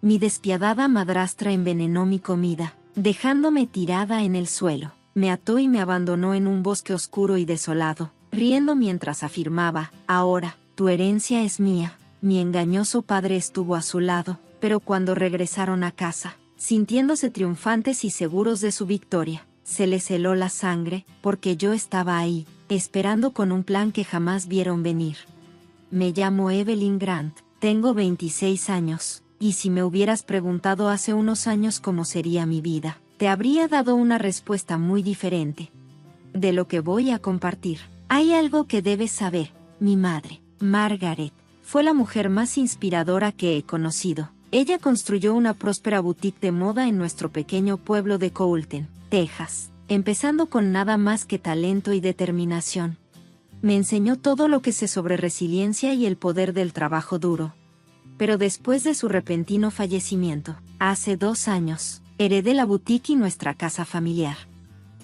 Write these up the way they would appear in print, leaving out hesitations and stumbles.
Mi despiadada madrastra envenenó mi comida, dejándome tirada en el suelo. Me ató y me abandonó en un bosque oscuro y desolado, riendo mientras afirmaba: ahora, tu herencia es mía. Mi engañoso padre estuvo a su lado, pero cuando regresaron a casa, sintiéndose triunfantes y seguros de su victoria, se les heló la sangre, porque yo estaba ahí, esperando con un plan que jamás vieron venir. Me llamo Evelyn Grant, tengo 26 años, y si me hubieras preguntado hace unos años cómo sería mi vida, te habría dado una respuesta muy diferente de lo que voy a compartir. Hay algo que debes saber. Mi madre, Margaret, fue la mujer más inspiradora que he conocido. Ella construyó una próspera boutique de moda en nuestro pequeño pueblo de Colton, Texas, empezando con nada más que talento y determinación. Me enseñó todo lo que sé sobre resiliencia y el poder del trabajo duro. Pero después de su repentino fallecimiento, hace 2 años, heredé la boutique y nuestra casa familiar.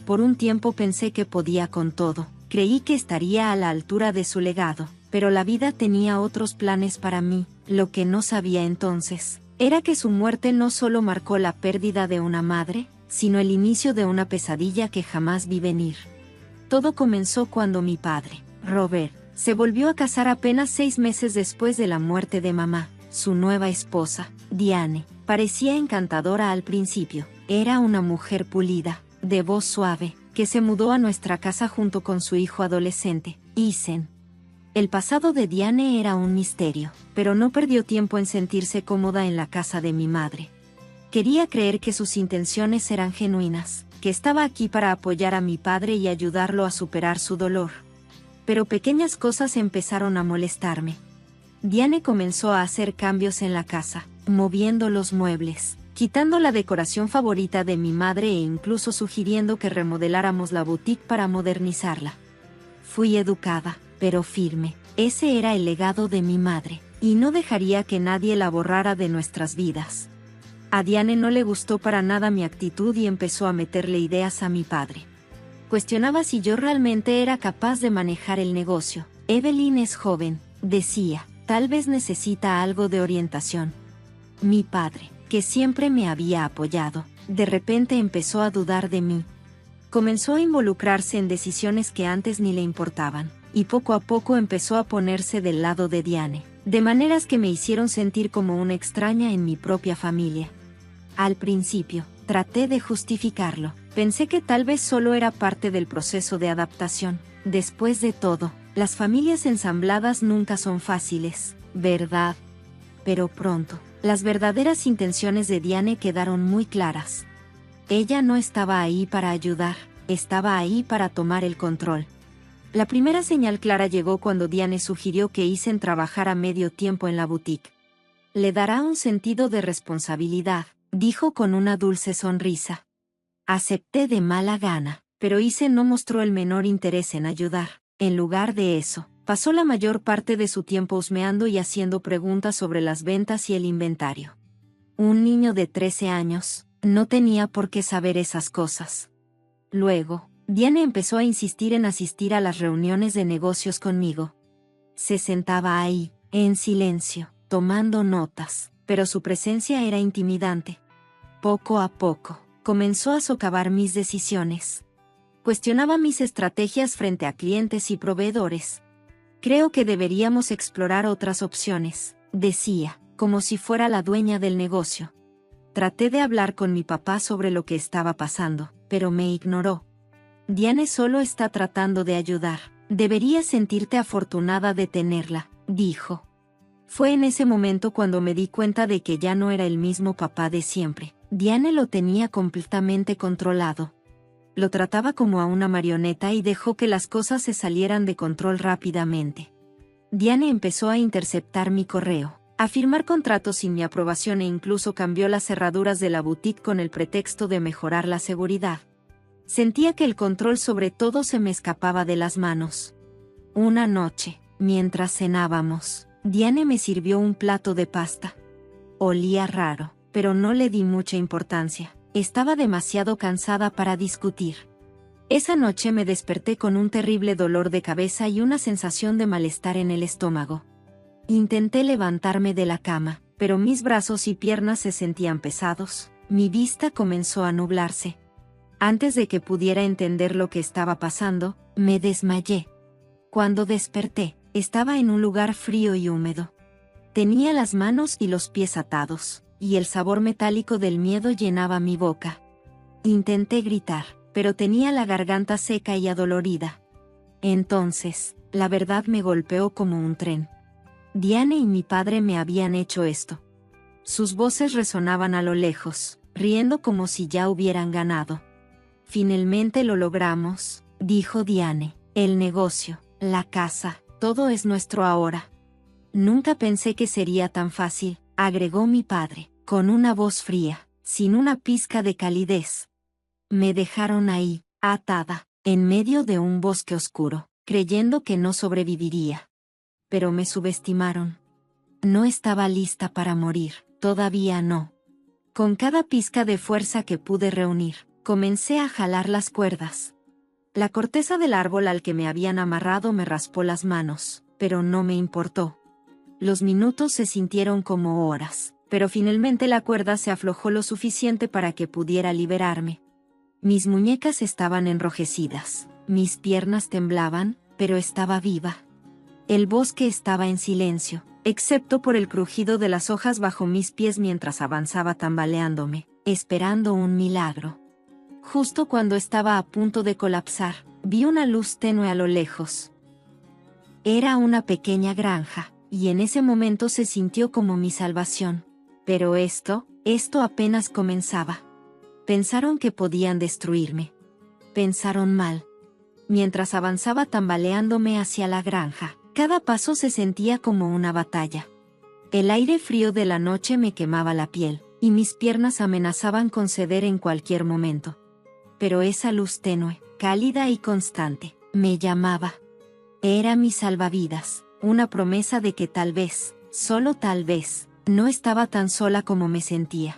Por un tiempo pensé que podía con todo, creí que estaría a la altura de su legado, pero la vida tenía otros planes para mí. Lo que no sabía entonces, era que su muerte no solo marcó la pérdida de una madre, sino el inicio de una pesadilla que jamás vi venir. Todo comenzó cuando mi padre, Robert, se volvió a casar apenas 6 meses después de la muerte de mamá. Su nueva esposa, Diane, parecía encantadora al principio. Era una mujer pulida, de voz suave, que se mudó a nuestra casa junto con su hijo adolescente, Ethan. El pasado de Diane era un misterio, pero no perdió tiempo en sentirse cómoda en la casa de mi madre. Quería creer que sus intenciones eran genuinas, que estaba aquí para apoyar a mi padre y ayudarlo a superar su dolor. Pero pequeñas cosas empezaron a molestarme. Diane comenzó a hacer cambios en la casa, moviendo los muebles, quitando la decoración favorita de mi madre e incluso sugiriendo que remodeláramos la boutique para modernizarla. Fui educada, pero firme. Ese era el legado de mi madre, y no dejaría que nadie la borrara de nuestras vidas. A Diane no le gustó para nada mi actitud y empezó a meterle ideas a mi padre. Cuestionaba si yo realmente era capaz de manejar el negocio. Evelyn es joven, decía, tal vez necesita algo de orientación. Mi padre, que siempre me había apoyado, de repente empezó a dudar de mí. Comenzó a involucrarse en decisiones que antes ni le importaban, y poco a poco empezó a ponerse del lado de Diane, de maneras que me hicieron sentir como una extraña en mi propia familia. Al principio, traté de justificarlo. Pensé que tal vez solo era parte del proceso de adaptación. Después de todo, las familias ensambladas nunca son fáciles, ¿verdad? Pero pronto, las verdaderas intenciones de Diane quedaron muy claras. Ella no estaba ahí para ayudar, estaba ahí para tomar el control. La primera señal clara llegó cuando Diane sugirió que Ethan trabajara medio tiempo en la boutique. Le dará un sentido de responsabilidad, dijo con una dulce sonrisa. Acepté de mala gana, pero Ethan no mostró el menor interés en ayudar. En lugar de eso, pasó la mayor parte de su tiempo husmeando y haciendo preguntas sobre las ventas y el inventario. Un niño de 13 años no tenía por qué saber esas cosas. Luego, Diane empezó a insistir en asistir a las reuniones de negocios conmigo. Se sentaba ahí, en silencio, tomando notas, pero su presencia era intimidante. Poco a poco, comenzó a socavar mis decisiones. Cuestionaba mis estrategias frente a clientes y proveedores. Creo que deberíamos explorar otras opciones, decía, como si fuera la dueña del negocio. Traté de hablar con mi papá sobre lo que estaba pasando, pero me ignoró. Diane solo está tratando de ayudar. Deberías sentirte afortunada de tenerla, dijo. Fue en ese momento cuando me di cuenta de que ya no era el mismo papá de siempre. Diane lo tenía completamente controlado. Lo trataba como a una marioneta y dejó que las cosas se salieran de control rápidamente. Diane empezó a interceptar mi correo, a firmar contratos sin mi aprobación e incluso cambió las cerraduras de la boutique con el pretexto de mejorar la seguridad. Sentía que el control sobre todo se me escapaba de las manos. Una noche, mientras cenábamos, Diane me sirvió un plato de pasta. Olía raro, pero no le di mucha importancia. Estaba demasiado cansada para discutir. Esa noche me desperté con un terrible dolor de cabeza y una sensación de malestar en el estómago. Intenté levantarme de la cama, pero mis brazos y piernas se sentían pesados. Mi vista comenzó a nublarse. Antes de que pudiera entender lo que estaba pasando, me desmayé. Cuando desperté, estaba en un lugar frío y húmedo. Tenía las manos y los pies atados, y el sabor metálico del miedo llenaba mi boca. Intenté gritar, pero tenía la garganta seca y adolorida. Entonces, la verdad me golpeó como un tren. Diane y mi padre me habían hecho esto. Sus voces resonaban a lo lejos, riendo como si ya hubieran ganado. Finalmente lo logramos, dijo Diane. El negocio, la casa, todo es nuestro ahora. Nunca pensé que sería tan fácil, agregó mi padre, con una voz fría, sin una pizca de calidez. Me dejaron ahí, atada, en medio de un bosque oscuro, creyendo que no sobreviviría. Pero me subestimaron. No estaba lista para morir, todavía no. Con cada pizca de fuerza que pude reunir, comencé a jalar las cuerdas. La corteza del árbol al que me habían amarrado me raspó las manos, pero no me importó. Los minutos se sintieron como horas, pero finalmente la cuerda se aflojó lo suficiente para que pudiera liberarme. Mis muñecas estaban enrojecidas, mis piernas temblaban, pero estaba viva. El bosque estaba en silencio, excepto por el crujido de las hojas bajo mis pies mientras avanzaba tambaleándome, esperando un milagro. Justo cuando estaba a punto de colapsar, vi una luz tenue a lo lejos. Era una pequeña granja, y en ese momento se sintió como mi salvación. Pero esto apenas comenzaba. Pensaron que podían destruirme. Pensaron mal. Mientras avanzaba tambaleándome hacia la granja, cada paso se sentía como una batalla. El aire frío de la noche me quemaba la piel, y mis piernas amenazaban con ceder en cualquier momento. Pero esa luz tenue, cálida y constante, me llamaba. Era mi salvavidas, una promesa de que tal vez, solo tal vez, no estaba tan sola como me sentía.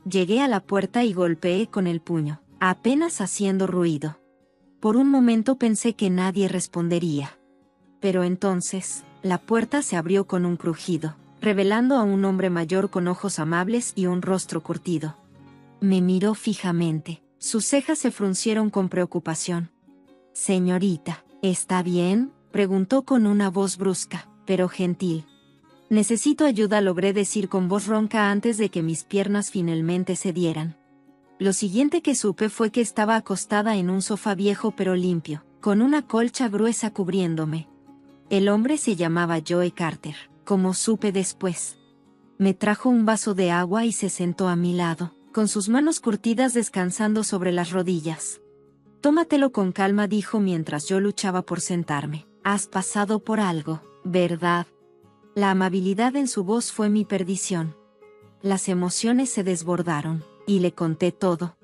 Llegué a la puerta y golpeé con el puño, apenas haciendo ruido. Por un momento pensé que nadie respondería. Pero entonces, la puerta se abrió con un crujido, revelando a un hombre mayor con ojos amables y un rostro curtido. Me miró fijamente, sus cejas se fruncieron con preocupación. «Señorita, ¿está bien?», preguntó con una voz brusca, pero gentil. «Necesito ayuda», logré decir con voz ronca antes de que mis piernas finalmente cedieran. Lo siguiente que supe fue que estaba acostada en un sofá viejo pero limpio, con una colcha gruesa cubriéndome. El hombre se llamaba Joe Carter, como supe después. Me trajo un vaso de agua y se sentó a mi lado, con sus manos curtidas descansando sobre las rodillas. «Tómatelo con calma», dijo mientras yo luchaba por sentarme. «Has pasado por algo, ¿verdad?». La amabilidad en su voz fue mi perdición. Las emociones se desbordaron, y le conté todo.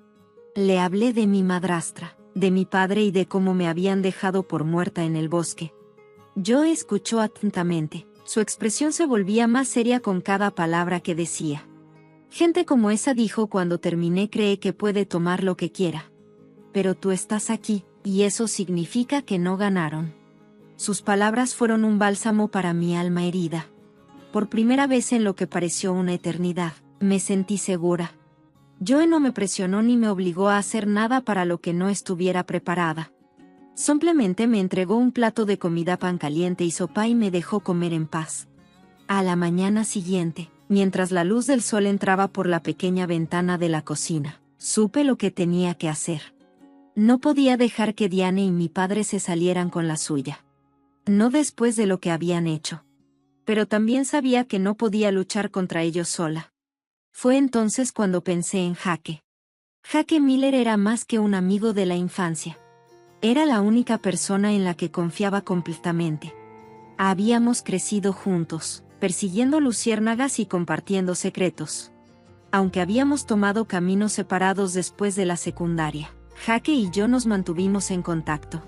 Le hablé de mi madrastra, de mi padre y de cómo me habían dejado por muerta en el bosque. Joe escuchó atentamente, su expresión se volvía más seria con cada palabra que decía. «Gente como esa», dijo cuando terminé, «cree que puede tomar lo que quiera. Pero tú estás aquí, y eso significa que no ganaron». Sus palabras fueron un bálsamo para mi alma herida. Por primera vez en lo que pareció una eternidad, me sentí segura. Joe no me presionó ni me obligó a hacer nada para lo que no estuviera preparada. Simplemente me entregó un plato de comida, pan caliente y sopa, y me dejó comer en paz. A la mañana siguiente, mientras la luz del sol entraba por la pequeña ventana de la cocina, supe lo que tenía que hacer. No podía dejar que Diane y mi padre se salieran con la suya. No después de lo que habían hecho. Pero también sabía que no podía luchar contra ellos sola. Fue entonces cuando pensé en Jake. Jake Miller era más que un amigo de la infancia. Era la única persona en la que confiaba completamente. Habíamos crecido juntos, persiguiendo luciérnagas y compartiendo secretos. Aunque habíamos tomado caminos separados después de la secundaria, Jake y yo nos mantuvimos en contacto.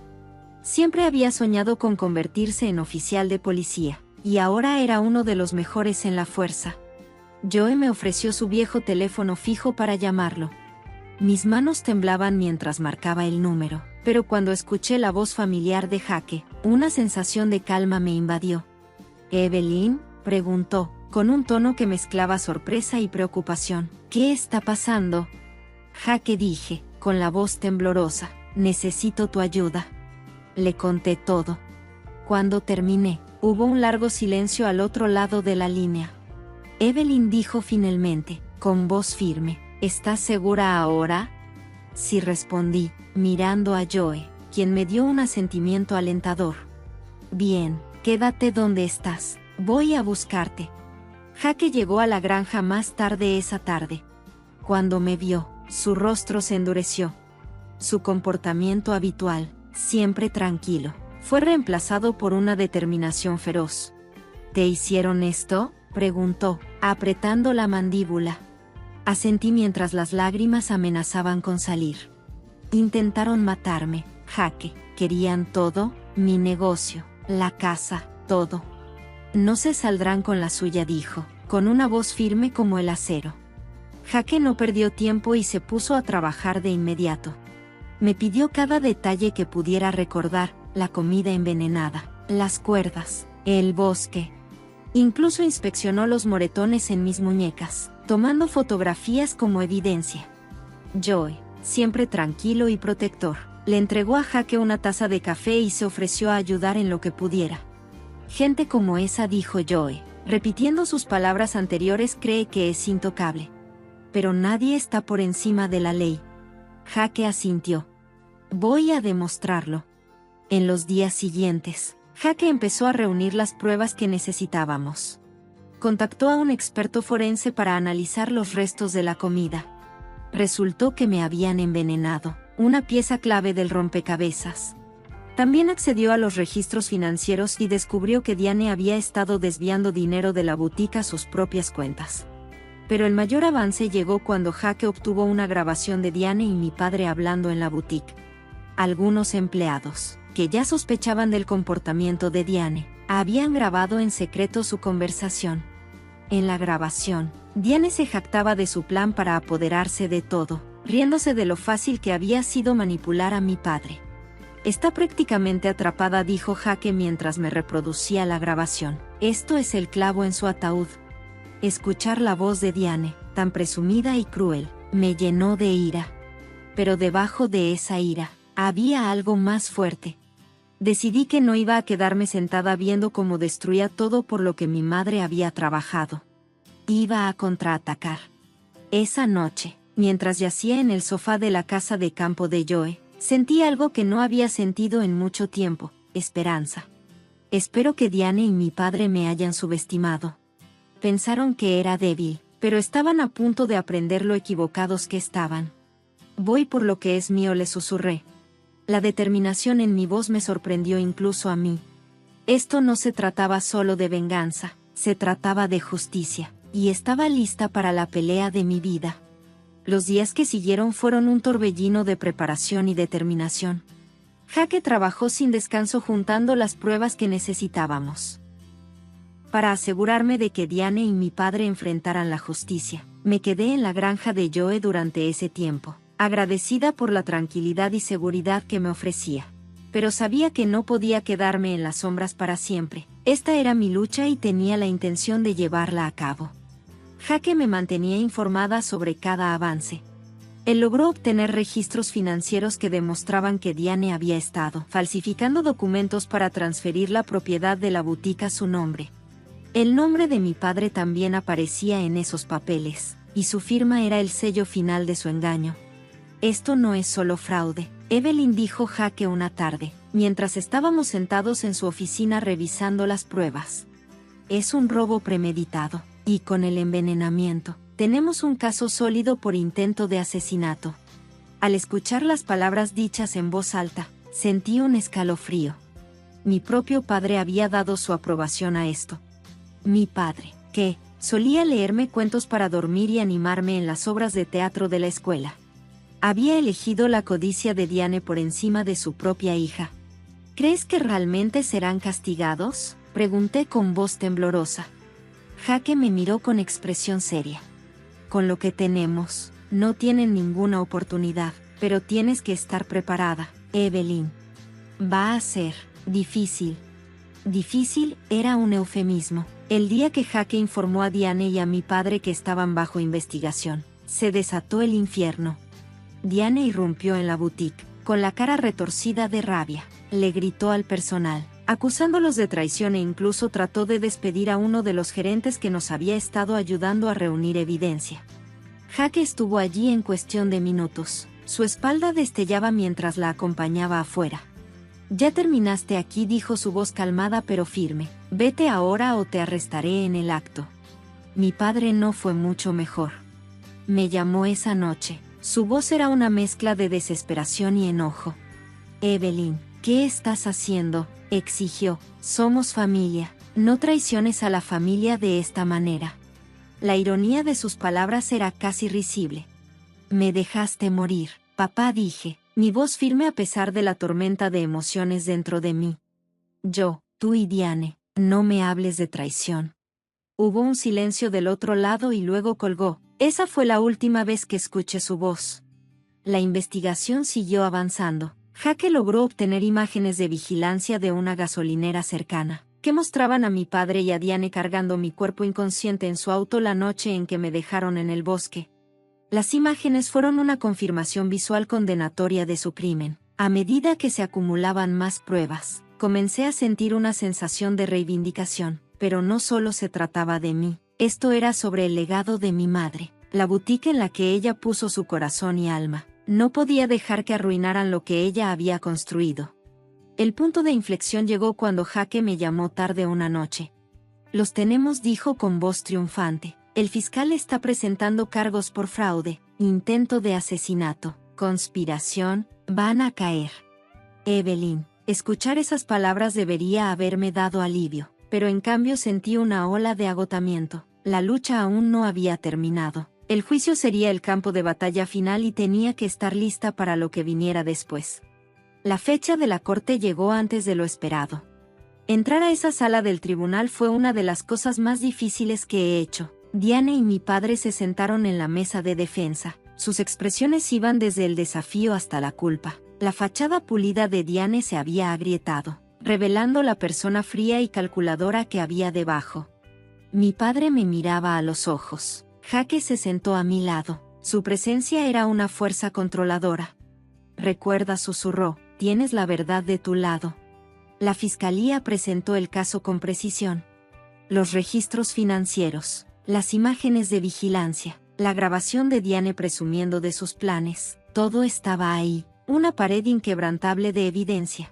Siempre había soñado con convertirse en oficial de policía, y ahora era uno de los mejores en la fuerza. Joe me ofreció su viejo teléfono fijo para llamarlo. Mis manos temblaban mientras marcaba el número, pero cuando escuché la voz familiar de Jake, una sensación de calma me invadió. «¿Evelyn?», preguntó, con un tono que mezclaba sorpresa y preocupación. ¿Qué está pasando? Jaque, dije, con la voz temblorosa. Necesito tu ayuda. Le conté todo. Cuando terminé, hubo un largo silencio al otro lado de la línea. Evelyn dijo finalmente, con voz firme, ¿estás segura ahora? Sí, respondí, mirando a Joe, quien me dio un asentimiento alentador. Bien, quédate donde estás, voy a buscarte. Jaque llegó a la granja más tarde esa tarde. Cuando me vio, su rostro se endureció. Su comportamiento habitual, siempre tranquilo, fue reemplazado por una determinación feroz. ¿Te hicieron esto?, preguntó, apretando la mandíbula. Asentí mientras las lágrimas amenazaban con salir. Intentaron matarme, Jaque. Querían todo, mi negocio, la casa, todo. No se saldrán con la suya, dijo, con una voz firme como el acero. Jaque no perdió tiempo y se puso a trabajar de inmediato. Me pidió cada detalle que pudiera recordar, la comida envenenada, las cuerdas, el bosque. Incluso inspeccionó los moretones en mis muñecas, tomando fotografías como evidencia. Joe, siempre tranquilo y protector, le entregó a Jaque una taza de café y se ofreció a ayudar en lo que pudiera. Gente como esa, dijo Joe, repitiendo sus palabras anteriores, cree que es intocable. Pero nadie está por encima de la ley. Jaque asintió. Voy a demostrarlo. En los días siguientes, Jaque empezó a reunir las pruebas que necesitábamos. Contactó a un experto forense para analizar los restos de la comida. Resultó que me habían envenenado, una pieza clave del rompecabezas. También accedió a los registros financieros y descubrió que Diane había estado desviando dinero de la boutique a sus propias cuentas. Pero el mayor avance llegó cuando Jaque obtuvo una grabación de Diane y mi padre hablando en la boutique. Algunos empleados, que ya sospechaban del comportamiento de Diane, habían grabado en secreto su conversación. En la grabación, Diane se jactaba de su plan para apoderarse de todo, riéndose de lo fácil que había sido manipular a mi padre. Está prácticamente atrapada, dijo Jaque mientras me reproducía la grabación. Esto es el clavo en su ataúd. Escuchar la voz de Diane, tan presumida y cruel, me llenó de ira. Pero debajo de esa ira, había algo más fuerte. Decidí que no iba a quedarme sentada viendo cómo destruía todo por lo que mi madre había trabajado. Iba a contraatacar. Esa noche, mientras yacía en el sofá de la casa de campo de Joe, sentí algo que no había sentido en mucho tiempo, esperanza. Espero que Diane y mi padre me hayan subestimado. Pensaron que era débil, pero estaban a punto de aprender lo equivocados que estaban. Voy por lo que es mío, le susurré. La determinación en mi voz me sorprendió incluso a mí. Esto no se trataba solo de venganza, se trataba de justicia, y estaba lista para la pelea de mi vida. Los días que siguieron fueron un torbellino de preparación y determinación. Jaque trabajó sin descanso juntando las pruebas que necesitábamos. Para asegurarme de que Diane y mi padre enfrentaran la justicia, me quedé en la granja de Joe durante ese tiempo, agradecida por la tranquilidad y seguridad que me ofrecía. Pero sabía que no podía quedarme en las sombras para siempre. Esta era mi lucha y tenía la intención de llevarla a cabo. Jaque me mantenía informada sobre cada avance. Él logró obtener registros financieros que demostraban que Diane había estado falsificando documentos para transferir la propiedad de la boutique a su nombre. El nombre de mi padre también aparecía en esos papeles, y su firma era el sello final de su engaño. Esto no es solo fraude, Evelyn, dijo Jaque una tarde, mientras estábamos sentados en su oficina revisando las pruebas. Es un robo premeditado, y con el envenenamiento, tenemos un caso sólido por intento de asesinato. Al escuchar las palabras dichas en voz alta, sentí un escalofrío. Mi propio padre había dado su aprobación a esto. Mi padre, que solía leerme cuentos para dormir y animarme en las obras de teatro de la escuela, había elegido la codicia de Diane por encima de su propia hija. ¿Crees que realmente serán castigados?, pregunté con voz temblorosa. Jaque me miró con expresión seria. Con lo que tenemos, no tienen ninguna oportunidad, pero tienes que estar preparada, Evelyn. Va a ser difícil. Difícil era un eufemismo. El día que Jake informó a Diane y a mi padre que estaban bajo investigación, se desató el infierno. Diane irrumpió en la boutique, con la cara retorcida de rabia. Le gritó al personal, acusándolos de traición e incluso trató de despedir a uno de los gerentes que nos había estado ayudando a reunir evidencia. Jake estuvo allí en cuestión de minutos. Su espalda destellaba mientras la acompañaba afuera. «Ya terminaste aquí», dijo su voz calmada pero firme. «Vete ahora o te arrestaré en el acto». Mi padre no fue mucho mejor. Me llamó esa noche. Su voz era una mezcla de desesperación y enojo. «Evelyn, ¿qué estás haciendo?», exigió. «Somos familia. No traiciones a la familia de esta manera». La ironía de sus palabras era casi risible. «Me dejaste morir, papá», dije, mi voz firme a pesar de la tormenta de emociones dentro de mí. «Yo, tú y Diane, no me hables de traición». Hubo un silencio del otro lado y luego colgó. Esa fue la última vez que escuché su voz. La investigación siguió avanzando. Jake logró obtener imágenes de vigilancia de una gasolinera cercana, que mostraban a mi padre y a Diane cargando mi cuerpo inconsciente en su auto la noche en que me dejaron en el bosque. Las imágenes fueron una confirmación visual condenatoria de su crimen. A medida que se acumulaban más pruebas, comencé a sentir una sensación de reivindicación, pero no solo se trataba de mí. Esto era sobre el legado de mi madre, la boutique en la que ella puso su corazón y alma. No podía dejar que arruinaran lo que ella había construido. El punto de inflexión llegó cuando Jake me llamó tarde una noche. «Los tenemos», dijo con voz triunfante. «El fiscal está presentando cargos por fraude, intento de asesinato, conspiración, van a caer». Evelyn, escuchar esas palabras debería haberme dado alivio, pero en cambio sentí una ola de agotamiento. La lucha aún no había terminado. El juicio sería el campo de batalla final y tenía que estar lista para lo que viniera después. La fecha de la corte llegó antes de lo esperado. Entrar a esa sala del tribunal fue una de las cosas más difíciles que he hecho. Diane y mi padre se sentaron en la mesa de defensa. Sus expresiones iban desde el desafío hasta la culpa. La fachada pulida de Diane se había agrietado, revelando la persona fría y calculadora que había debajo. Mi padre me miraba a los ojos. Jake se sentó a mi lado. Su presencia era una fuerza controladora. «Recuerda», susurró, «tienes la verdad de tu lado». La fiscalía presentó el caso con precisión. Los registros financieros, las imágenes de vigilancia, la grabación de Diane presumiendo de sus planes, todo estaba ahí, una pared inquebrantable de evidencia.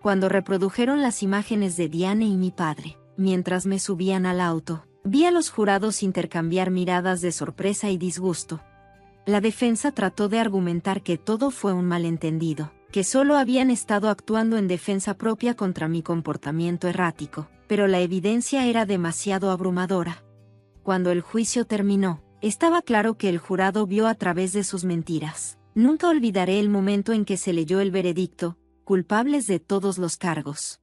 Cuando reprodujeron las imágenes de Diane y mi padre, mientras me subían al auto, vi a los jurados intercambiar miradas de sorpresa y disgusto. La defensa trató de argumentar que todo fue un malentendido, que solo habían estado actuando en defensa propia contra mi comportamiento errático, pero la evidencia era demasiado abrumadora. Cuando el juicio terminó, estaba claro que el jurado vio a través de sus mentiras. Nunca olvidaré el momento en que se leyó el veredicto, culpables de todos los cargos.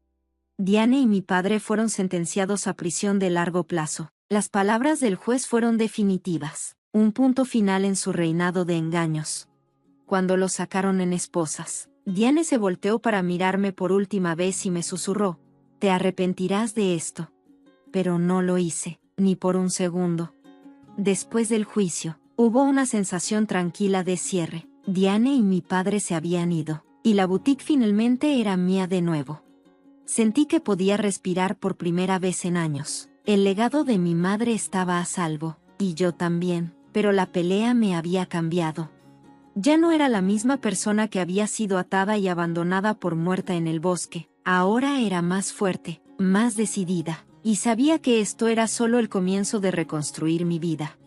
Diane y mi padre fueron sentenciados a prisión de largo plazo. Las palabras del juez fueron definitivas, un punto final en su reinado de engaños. Cuando los sacaron en esposas, Diane se volteó para mirarme por última vez y me susurró: «Te arrepentirás de esto». Pero no lo hice, ni por un segundo. Después del juicio, hubo una sensación tranquila de cierre. Diane y mi padre se habían ido, y la boutique finalmente era mía de nuevo. Sentí que podía respirar por primera vez en años. El legado de mi madre estaba a salvo, y yo también, pero la pelea me había cambiado. Ya no era la misma persona que había sido atada y abandonada por muerta en el bosque. Ahora era más fuerte, más decidida, y sabía que esto era solo el comienzo de reconstruir mi vida.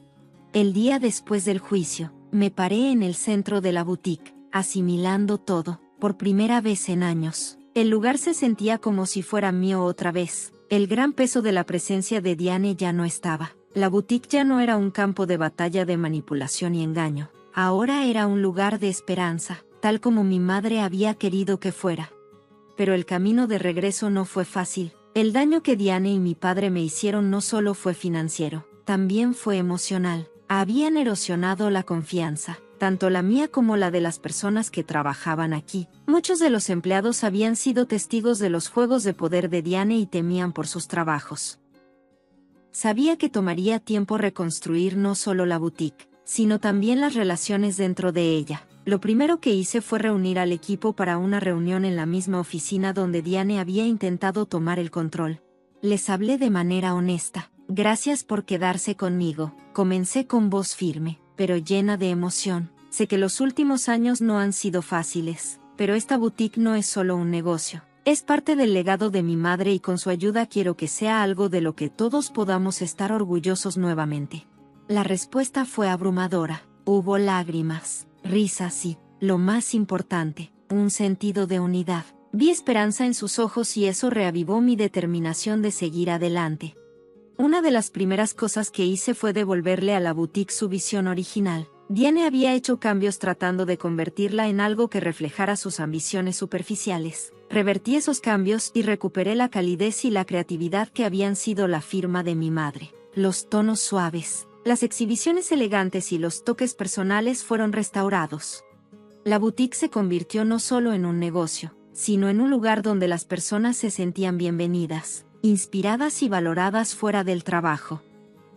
El día después del juicio, me paré en el centro de la boutique, asimilando todo, por primera vez en años. El lugar se sentía como si fuera mío otra vez. El gran peso de la presencia de Diane ya no estaba. La boutique ya no era un campo de batalla de manipulación y engaño. Ahora era un lugar de esperanza, tal como mi madre había querido que fuera. Pero el camino de regreso no fue fácil. El daño que Diane y mi padre me hicieron no solo fue financiero, también fue emocional. Habían erosionado la confianza, tanto la mía como la de las personas que trabajaban aquí. Muchos de los empleados habían sido testigos de los juegos de poder de Diane y temían por sus trabajos. Sabía que tomaría tiempo reconstruir no solo la boutique, sino también las relaciones dentro de ella. Lo primero que hice fue reunir al equipo para una reunión en la misma oficina donde Diane había intentado tomar el control. Les hablé de manera honesta. Gracias por quedarse conmigo. Comencé con voz firme, pero llena de emoción. Sé que los últimos años no han sido fáciles, pero esta boutique no es solo un negocio. Es parte del legado de mi madre y con su ayuda quiero que sea algo de lo que todos podamos estar orgullosos nuevamente. La respuesta fue abrumadora. Hubo lágrimas, risas y, lo más importante, un sentido de unidad. Vi esperanza en sus ojos y eso reavivó mi determinación de seguir adelante. Una de las primeras cosas que hice fue devolverle a la boutique su visión original. Diane había hecho cambios tratando de convertirla en algo que reflejara sus ambiciones superficiales. Revertí esos cambios y recuperé la calidez y la creatividad que habían sido la firma de mi madre. Los tonos suaves, las exhibiciones elegantes y los toques personales fueron restaurados. La boutique se convirtió no solo en un negocio, sino en un lugar donde las personas se sentían bienvenidas, inspiradas y valoradas fuera del trabajo.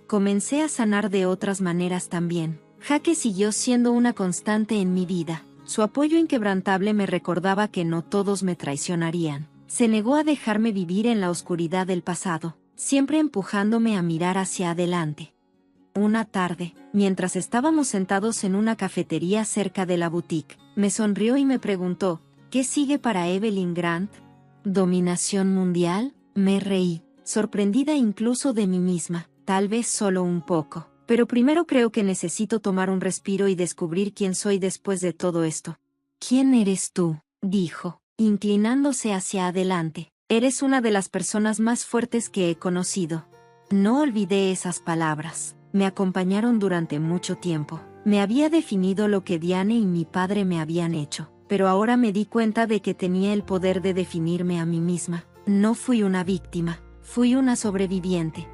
Comencé a sanar de otras maneras también. Jaque siguió siendo una constante en mi vida. Su apoyo inquebrantable me recordaba que no todos me traicionarían. Se negó a dejarme vivir en la oscuridad del pasado, siempre empujándome a mirar hacia adelante. Una tarde, mientras estábamos sentados en una cafetería cerca de la boutique, me sonrió y me preguntó, ¿qué sigue para Evelyn Grant? ¿Dominación mundial? Me reí, sorprendida incluso de mí misma, tal vez solo un poco. Pero primero creo que necesito tomar un respiro y descubrir quién soy después de todo esto. ¿Quién eres tú?, dijo, inclinándose hacia adelante. Eres una de las personas más fuertes que he conocido. No olvidé esas palabras. Me acompañaron durante mucho tiempo. Me había definido lo que Diane y mi padre me habían hecho, pero ahora me di cuenta de que tenía el poder de definirme a mí misma. No fui una víctima, fui una sobreviviente.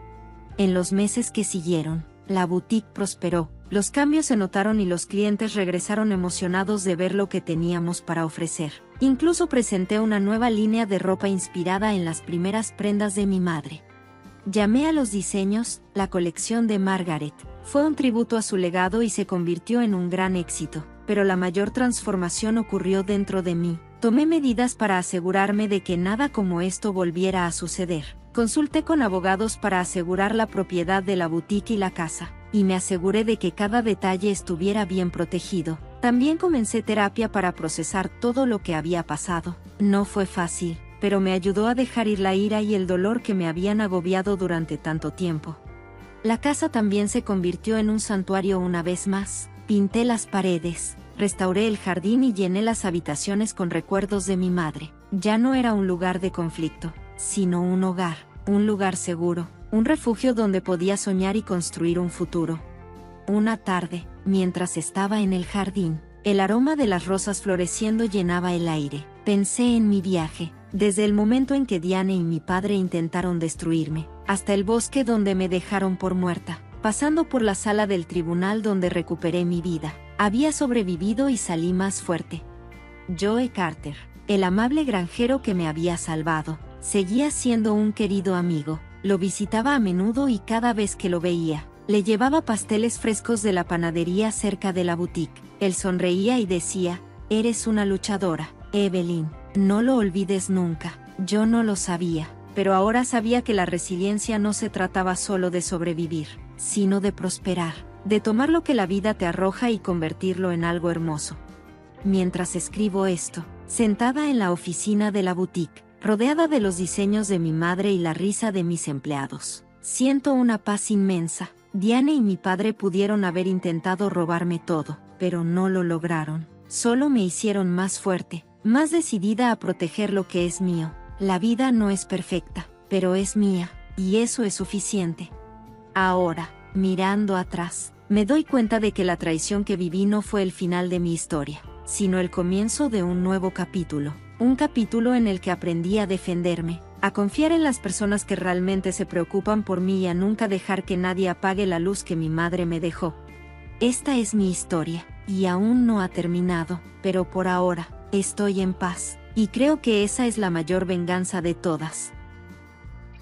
En los meses que siguieron, la boutique prosperó, los cambios se notaron y los clientes regresaron emocionados de ver lo que teníamos para ofrecer. Incluso presenté una nueva línea de ropa inspirada en las primeras prendas de mi madre. Llamé a los diseños, la colección de Margaret. Fue un tributo a su legado y se convirtió en un gran éxito, pero la mayor transformación ocurrió dentro de mí. Tomé medidas para asegurarme de que nada como esto volviera a suceder. Consulté con abogados para asegurar la propiedad de la boutique y la casa, y me aseguré de que cada detalle estuviera bien protegido. También comencé terapia para procesar todo lo que había pasado. No fue fácil, pero me ayudó a dejar ir la ira y el dolor que me habían agobiado durante tanto tiempo. La casa también se convirtió en un santuario una vez más. Pinté las paredes, restauré el jardín y llené las habitaciones con recuerdos de mi madre. Ya no era un lugar de conflicto, sino un hogar, un lugar seguro, un refugio donde podía soñar y construir un futuro. Una tarde, mientras estaba en el jardín, el aroma de las rosas floreciendo llenaba el aire. Pensé en mi viaje, desde el momento en que Diane y mi padre intentaron destruirme, hasta el bosque donde me dejaron por muerta, pasando por la sala del tribunal donde recuperé mi vida. Había sobrevivido y salí más fuerte. Joe Carter, el amable granjero que me había salvado, seguía siendo un querido amigo. Lo visitaba a menudo y cada vez que lo veía, le llevaba pasteles frescos de la panadería cerca de la boutique. Él sonreía y decía, «Eres una luchadora, Evelyn, no lo olvides nunca». Yo no lo sabía, pero ahora sabía que la resiliencia no se trataba solo de sobrevivir, sino de prosperar, de tomar lo que la vida te arroja y convertirlo en algo hermoso. Mientras escribo esto, sentada en la oficina de la boutique, rodeada de los diseños de mi madre y la risa de mis empleados, siento una paz inmensa. Diane y mi padre pudieron haber intentado robarme todo, pero no lo lograron. Solo me hicieron más fuerte, más decidida a proteger lo que es mío. La vida no es perfecta, pero es mía, y eso es suficiente. Ahora, mirando atrás, me doy cuenta de que la traición que viví no fue el final de mi historia, sino el comienzo de un nuevo capítulo. Un capítulo en el que aprendí a defenderme, a confiar en las personas que realmente se preocupan por mí y a nunca dejar que nadie apague la luz que mi madre me dejó. Esta es mi historia, y aún no ha terminado, pero por ahora, estoy en paz, y creo que esa es la mayor venganza de todas.